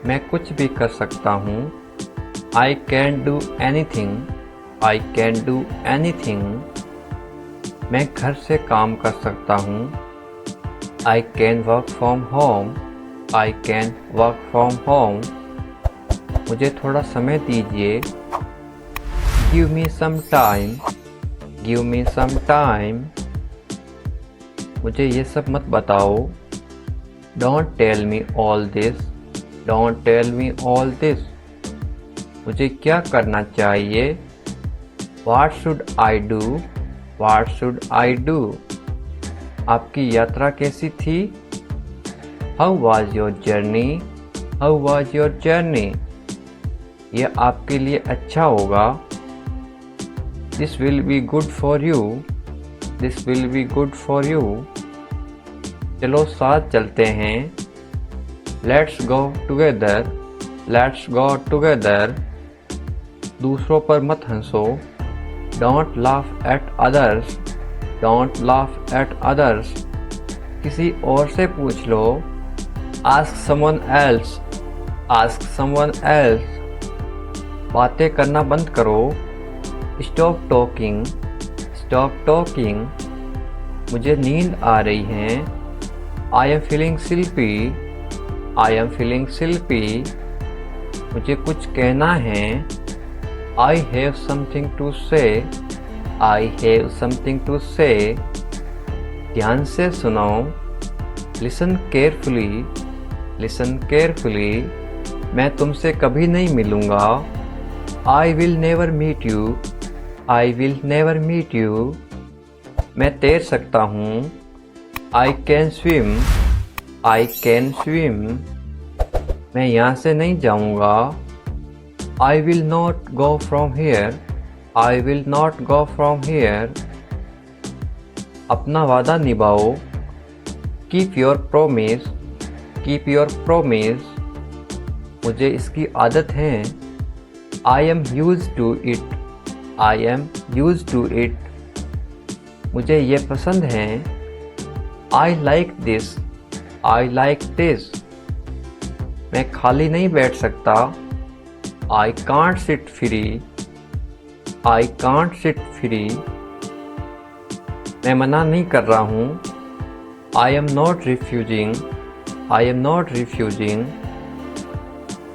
मैं कुछ भी कर सकता हूँ। I can do anything. I can do anything. मैं घर से काम कर सकता हूँ। I can work from home. I can work from home. मुझे थोड़ा समय दीजिए। Give me some time. Give me some time. मुझे ये सब मत बताओ। Don't tell me all this. Don't tell me all this. मुझे क्या करना चाहिए? What should I do? What should I do? आपकी यात्रा कैसी थी? How was your journey? How was your journey? ये आपके लिए अच्छा होगा। This will be good for you. This will be good for you. चलो साथ चलते हैं। Let's go together. Let's go together. दूसरों पर मत हंसो। Don't laugh at others. Don't laugh at others. किसी और से पूछ लो। Ask someone else. Ask someone else. बातें करना बंद करो। Stop talking. Stop talking. मुझे नींद आ रही है। I am feeling sleepy. I am feeling sleepy. मुझे कुछ कहना है। I have something to say. I have something to say. ध्यान से सुनो। Listen carefully. Listen carefully. मैं तुमसे कभी नहीं मिलूँगा। I will never meet you. I will never meet you. मैं तैर सकता हूँ। I can swim. I can swim. मैं यहाँ से नहीं जाऊँगा। I will not go from here. I will not go from here. अपना वादा निभाओ। Keep your promise. Keep your promise. मुझे इसकी आदत है। I am used to it. I am used to it. मुझे ये पसंद है। I like this. I like this. मैं खाली नहीं बैठ सकता। I can't sit free. I can't sit free. मैं मना नहीं कर रहा हूँ। I am not refusing. I am not refusing.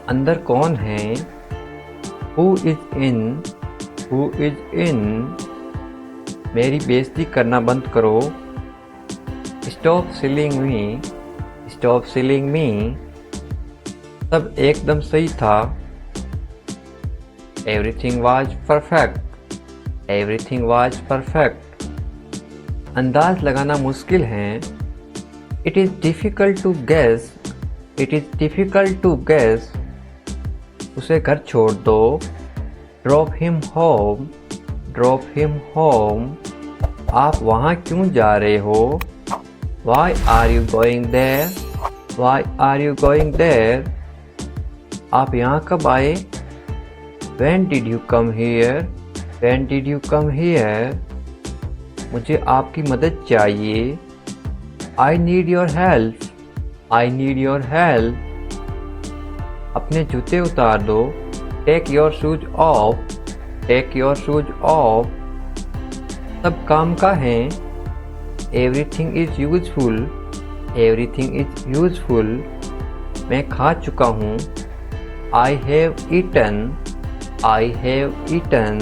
अंदर कौन है? Who is in? Who is in? मेरी बेइज्जती करना बंद करो। Stop sillying me. Stop sillying me. सब एकदम सही था। Everything was perfect. Everything was perfect. अंदाज लगाना मुश्किल है। It is difficult to guess. It is difficult to guess. उसे घर छोड़ दो। Drop him home. Drop him home. आप वहाँ क्यों जा रहे हो? Why are you going there? Why are you going there? आप यहाँ कब आए? When did you come here? When did you come here? मुझे आपकी मदद चाहिए। I need your help. I need your help. अपने जूते उतार दो। Take your shoes off. Take your shoes off. सब काम का है। Everything is useful. Everything is useful. मैं खा चुका हूँ। I have eaten. I have eaten.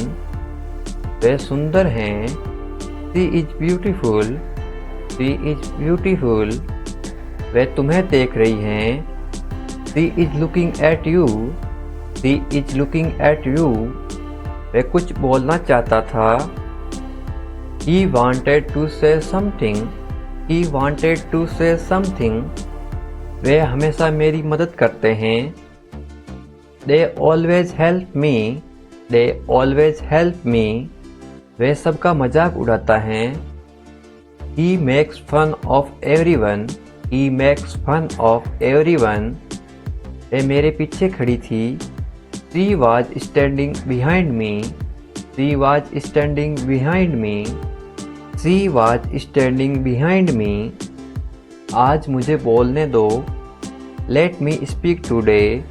वे सुंदर हैं। She is beautiful. She is beautiful. वे तुम्हें देख रही हैं। She is looking at you. She is looking at you. वे कुछ बोलना चाहता था। He wanted to say something. He wanted to say something. वे हमेशा मेरी मदद करते हैं। They always help me. They always help me. वे सबका मजाक उड़ाता है। He makes fun of everyone. He makes fun of everyone. वे मेरे पीछे खड़ी थी। She was standing behind me. She was standing behind me. She was standing behind me. आज मुझे बोलने दो। Let me speak today.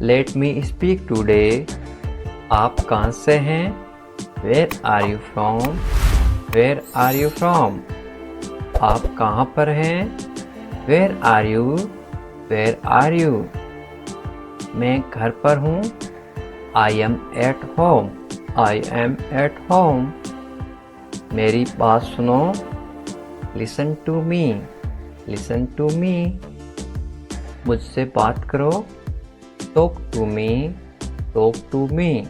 Let me speak today. आप कहाँ से हैं? Where are you from? Where are you from? आप कहाँ पर हैं? Where are you? Where are you? मैं घर पर हूँ। I am at home. I am at home. मेरी बात सुनो। Listen to me. Listen to me. मुझसे बात करो। Talk to me. Talk to me.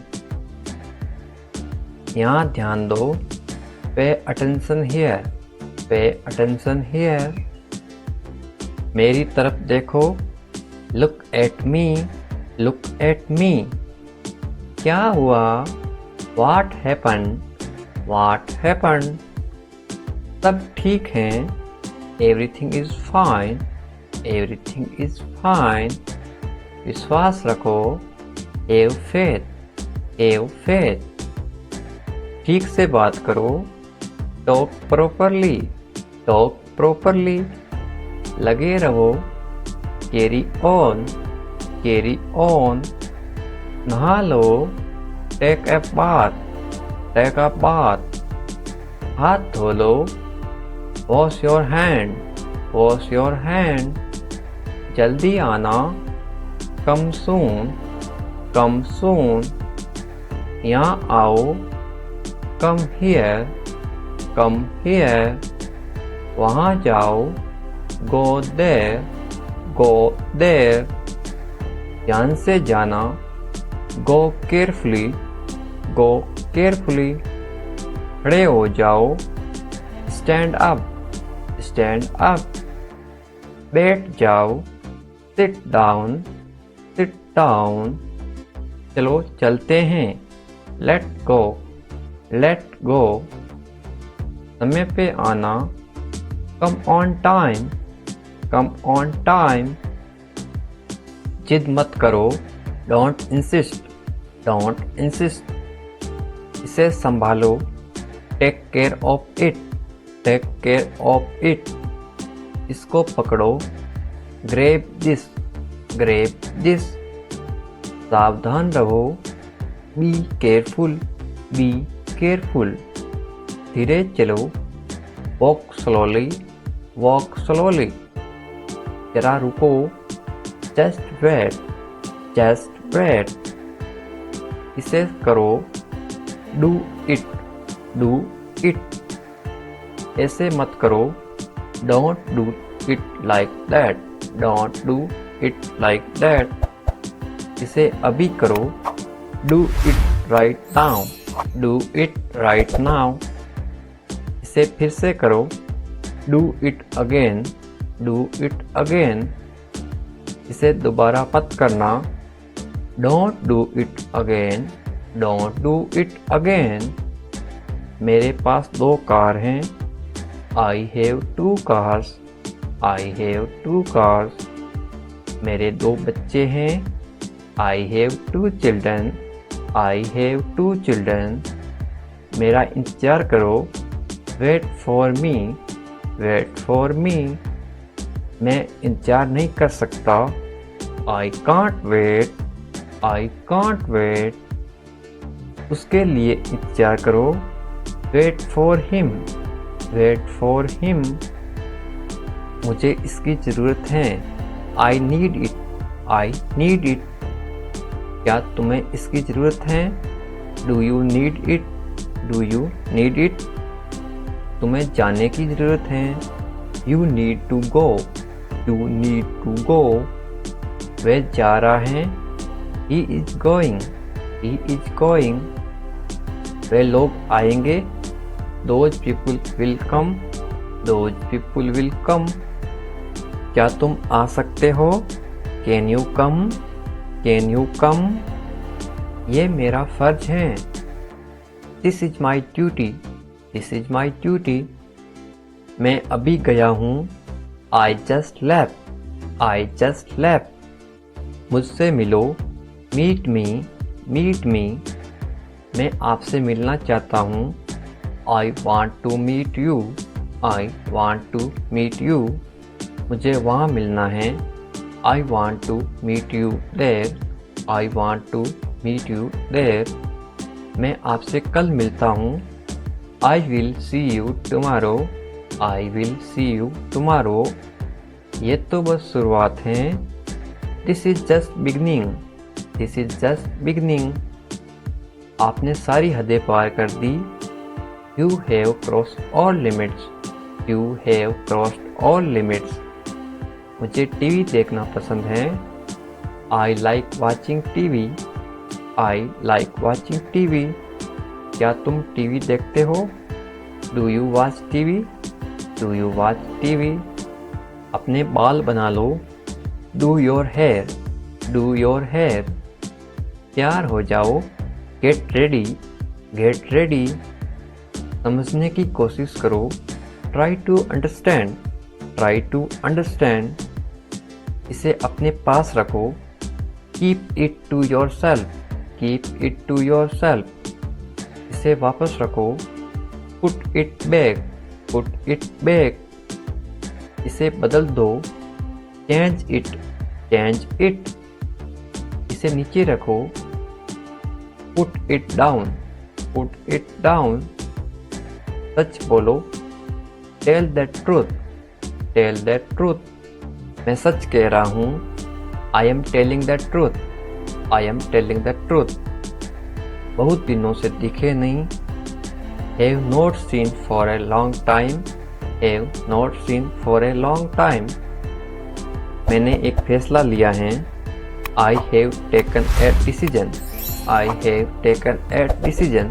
यहाँ ध्यान दो। Pay attention here. Pay attention here. मेरी तरफ देखो। Look at me. Look at me. क्या हुआ? What happened? What happened? सब ठीक है। Everything is fine. Everything is fine. विश्वास रखो। Have faith. Have faith. ठीक से बात करो। Talk properly. Talk properly. लगे रहो। Carry on. Carry on. नहा लो। Take a bath. Take a bath. हाथ धो लो। Wash your hand. Wash your hand. जल्दी आना। Come soon. Come soon. यहाँ आओ। Come here. Come here. वहाँ जाओ। Go there. Go there. ध्यान से जाना। Go carefully. Go carefully. खड़े हो जाओ। Stand up. Stand up. बैठ जाओ। Sit down. Sit down. चलो चलते हैं। Let go. Let go. समय पे आना। Come on time. Come on time. जिद मत करो। Don't insist. Don't insist. इसे संभालो। Take care of it. Take care of it. इसको पकड़ो। Grab this. Grab this. सावधान रहो। Be careful. Be careful. धीरे चलो। Walk slowly. Walk slowly. जरा रुको। Just wait. Just wait. इसे करो। Do it. Do it. ऐसे मत करो। Don't do it like that. Don't do it like that. इसे अभी करो। Do it right now. Do it right now. इसे फिर से करो। Do it again. Do it again. इसे दोबारा मत करना। Don't do it again. Don't do it again. मेरे पास 2 कार हैं। I have 2 cars. I have 2 cars. मेरे 2 बच्चे हैं। I have 2 children. I have 2 children. मेरा इंतजार करो। Wait for me. Wait for me. मैं इंतजार नहीं कर सकता। I can't wait. I can't wait. उसके लिए इंतजार करो। Wait for him. Wait for him. मुझे इसकी ज़रूरत है। I need it. I need it. क्या तुम्हें इसकी ज़रूरत है? Do you need it? Do you need it? तुम्हें जाने की ज़रूरत है। You need to go. You need to go. वह जा रहा है। He is going. He is going. वे लोग आएंगे। Those people will come. Those people will come. क्या तुम आ सकते हो? Can you come? Can you come? ये मेरा फर्ज है। This is my duty. This is my duty. मैं अभी गया हूँ। I just left. I just left. मुझसे मिलो। Meet me. Meet me. मैं आपसे मिलना चाहता हूँ। I want to meet you. I want to meet you. मुझे वहाँ मिलना है। I want to meet you there. I want to meet you there. मैं आपसे कल मिलता हूँ. I will see you tomorrow. I will see you tomorrow. ये तो बस शुरुआत है. This is just beginning. This is just beginning. आपने सारी हदें पार कर दी. You have crossed all limits. You have crossed all limits. मुझे टीवी देखना पसंद है. I like watching TV. I like watching TV. क्या तुम टीवी देखते हो? Do you watch TV? Do you watch TV? अपने बाल बना लो. Do your hair. Do your hair. तैयार हो जाओ. Get ready. Get ready. समझने की कोशिश करो. Try to understand. Try to understand. इसे अपने पास रखो. Keep it to yourself. Keep it to yourself. इसे वापस रखो. Put it back. Put it back. इसे बदल दो. Change it. Change it. इसे नीचे रखो. Put it down. Put it down. सच बोलो. Tell the truth. Tell the truth. मैं सच कह रहा हूँ. I am telling the truth. I am telling the truth. बहुत दिनों से दिखे नहीं. Have not seen for a long time. Have not seen for a long time. मैंने एक फैसला लिया है. I have taken a decision. I have taken a decision.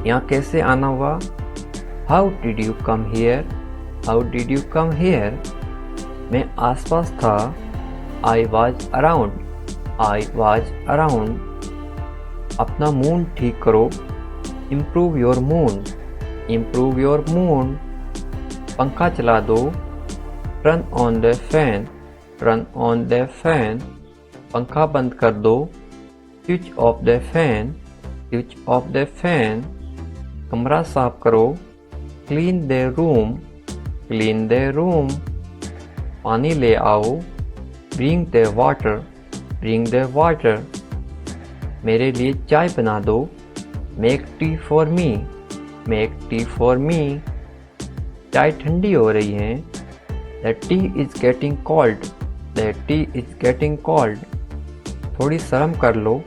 यहाँ कैसे आना हुआ? How did you come here? How did you come here? मैं आसपास था. I was around. I was around. अपना मूड ठीक करो. Improve your mood. Improve your mood. पंखा चला दो. Turn on the fan. Turn on the fan. पंखा बंद कर दो. Switch off the fan. Switch off the fan. कमरा साफ करो. Clean the room. Clean the room. पानी ले आओ. Bring the water. Bring the water. मेरे लिए चाय बना दो. Make tea for me. Make tea for me. चाय ठंडी हो रही है. The tea is getting cold. The tea is getting cold. थोड़ी शर्म कर लो.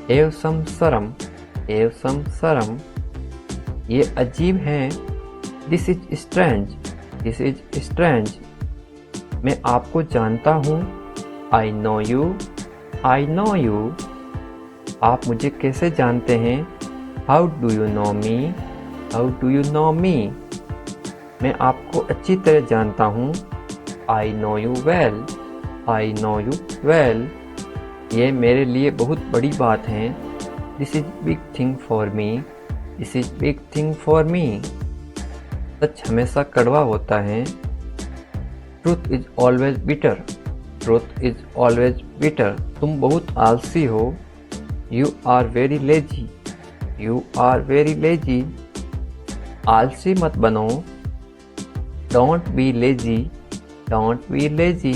Have some शर्म. Have some शर्म. ये अजीब है. This is strange. This is strange. मैं आपको जानता हूँ. I know you. I know you. आप मुझे कैसे जानते हैं? How do you know me? How do you know me? मैं आपको अच्छी तरह जानता हूँ. I know you well. I know you well. ये मेरे लिए बहुत बड़ी बात है. This is big thing for me. This is big thing for me. सच हमेशा कड़वा होता है. Truth is always bitter. Truth is always bitter. तुम बहुत आलसी हो. You are very lazy. You are very lazy. आलसी मत बनो. Don't be lazy. Don't be lazy.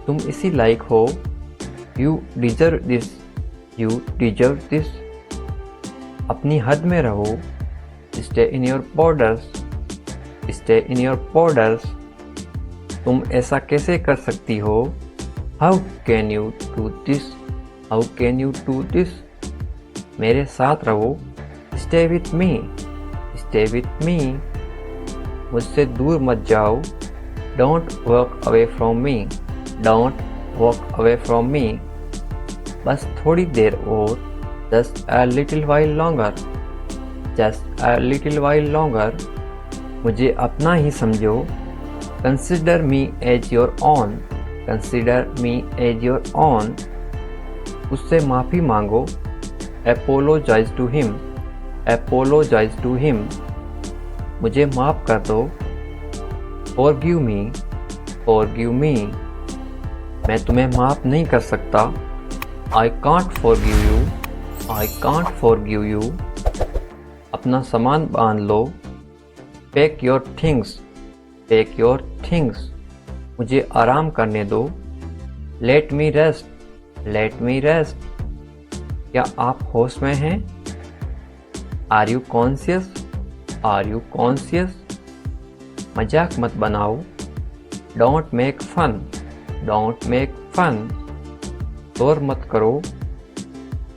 तुम इसी लायक हो. You deserve this. You deserve this. अपनी हद में रहो. Stay in your borders. Stay in your borders. तुम ऐसा कैसे कर सकती हो? How can you do this? How can you do this? मेरे साथ रहो. Stay with me. Stay with me. मुझसे दूर मत जाओ. Don't walk away from me. Don't walk away from me. बस थोड़ी देर और. Just a little while longer. Just a little while longer. मुझे अपना ही समझो. Consider me as your own. Consider me as your own. उससे माफ़ी मांगो. Apologize to him. Apologize to him. मुझे माफ़ कर दो. Forgive me. Forgive me. मैं तुम्हें माफ़ नहीं कर सकता. I can't forgive you. I can't forgive you. अपना सामान बांध लो. Pack your things. Pack your things. मुझे आराम करने दो. Let me rest. Let me rest. क्या आप होश में हैं? Are you conscious? Are you conscious? मजाक मत बनाओ। Don't make fun. Don't make fun. शोर मत करो।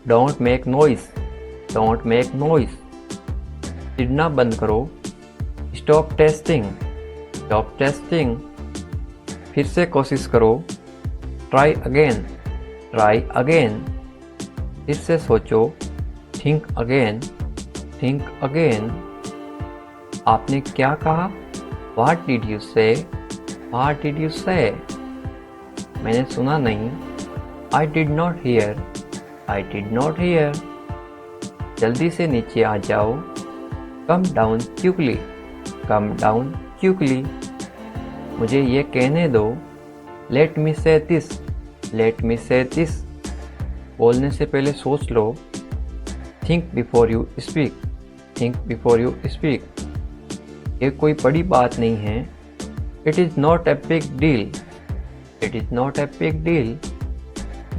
Don't make noise. Don't make noise. चिढ़ना बंद करो। Stop testing. Stop testing. फिर से कोशिश करो। Try again. Try again. फिर से सोचो। Think again. Think again. आपने क्या कहा? What did you say? What did you say? मैंने सुना नहीं। I did not hear. I did not hear. जल्दी से नीचे आ जाओ। Come down quickly. Come down quickly. मुझे ये कहने दो। Let me say this. Let me say this. बोलने से पहले सोच लो। Think before you speak. Think before you speak. ये कोई बड़ी बात नहीं है। It is not a big deal. It is not a big deal.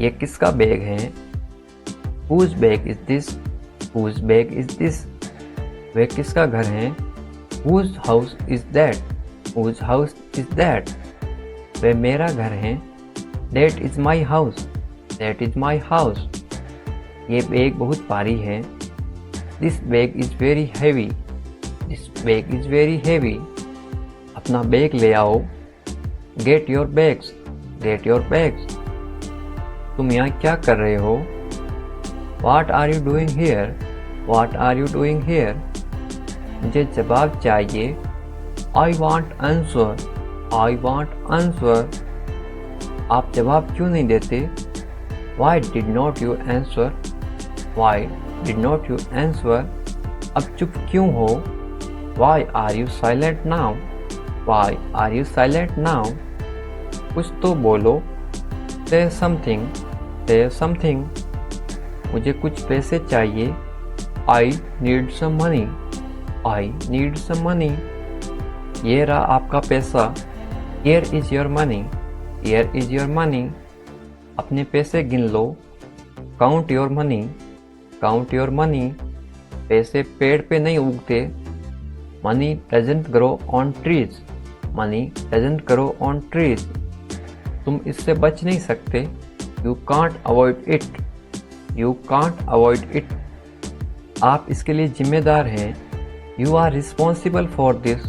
ये किसका बैग है? Whose bag is this? Whose bag is this? वह किसका घर है? Whose house is that? Whose house is that? वह मेरा घर है। That is my house. That is my house. ये बैग बहुत भारी है। This bag is very heavy. This bag is very heavy. अपना बैग ले आओ। Get your bags. Get your bags. तुम यहाँ क्या कर रहे हो? What are you doing here? What are you doing here? मुझे जवाब चाहिए। I want answer. I want answer. आप जवाब क्यों नहीं देते? Why did not you answer? Why did not you answer? अब चुप क्यों हो? Why are you silent now? Why are you silent now? कुछ तो बोलो। Say something. Say something. मुझे कुछ पैसे चाहिए। I need some money. I need some money. ये रहा आपका पैसा। Here is your money. Here is your money. अपने पैसे गिन लो। Count your money. Count your money. पैसे पेड़ पे नहीं उगते। Money doesn't grow on trees. Money doesn't grow on trees. तुम इससे बच नहीं सकते। You can't avoid it. You can't avoid it. आप इसके लिए जिम्मेदार हैं। You are responsible for this.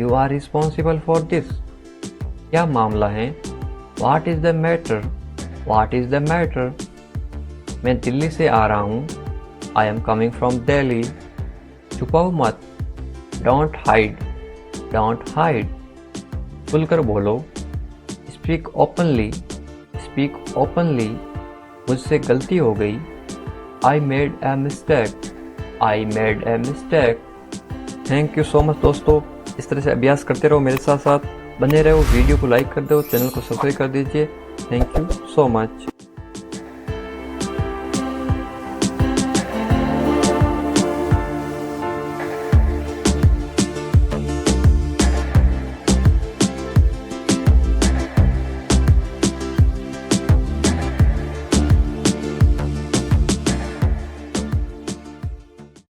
You are responsible for this. क्या मामला है? What is the matter? What is the matter? मैं दिल्ली से आ रहा हूँ। I am coming from Delhi. छुपाओ मत। Don't hide. Don't hide. खुलकर बोलो। Speak openly. Speak openly. मुझसे गलती हो गई। I made a mistake. I made a mistake. Thank you so much दोस्तों। इस तरह से अभ्यास करते रहो, मेरे साथ साथ बने रहो। वीडियो को लाइक कर दो, चैनल को सब्सक्राइब कर दीजिए। Thank you so much.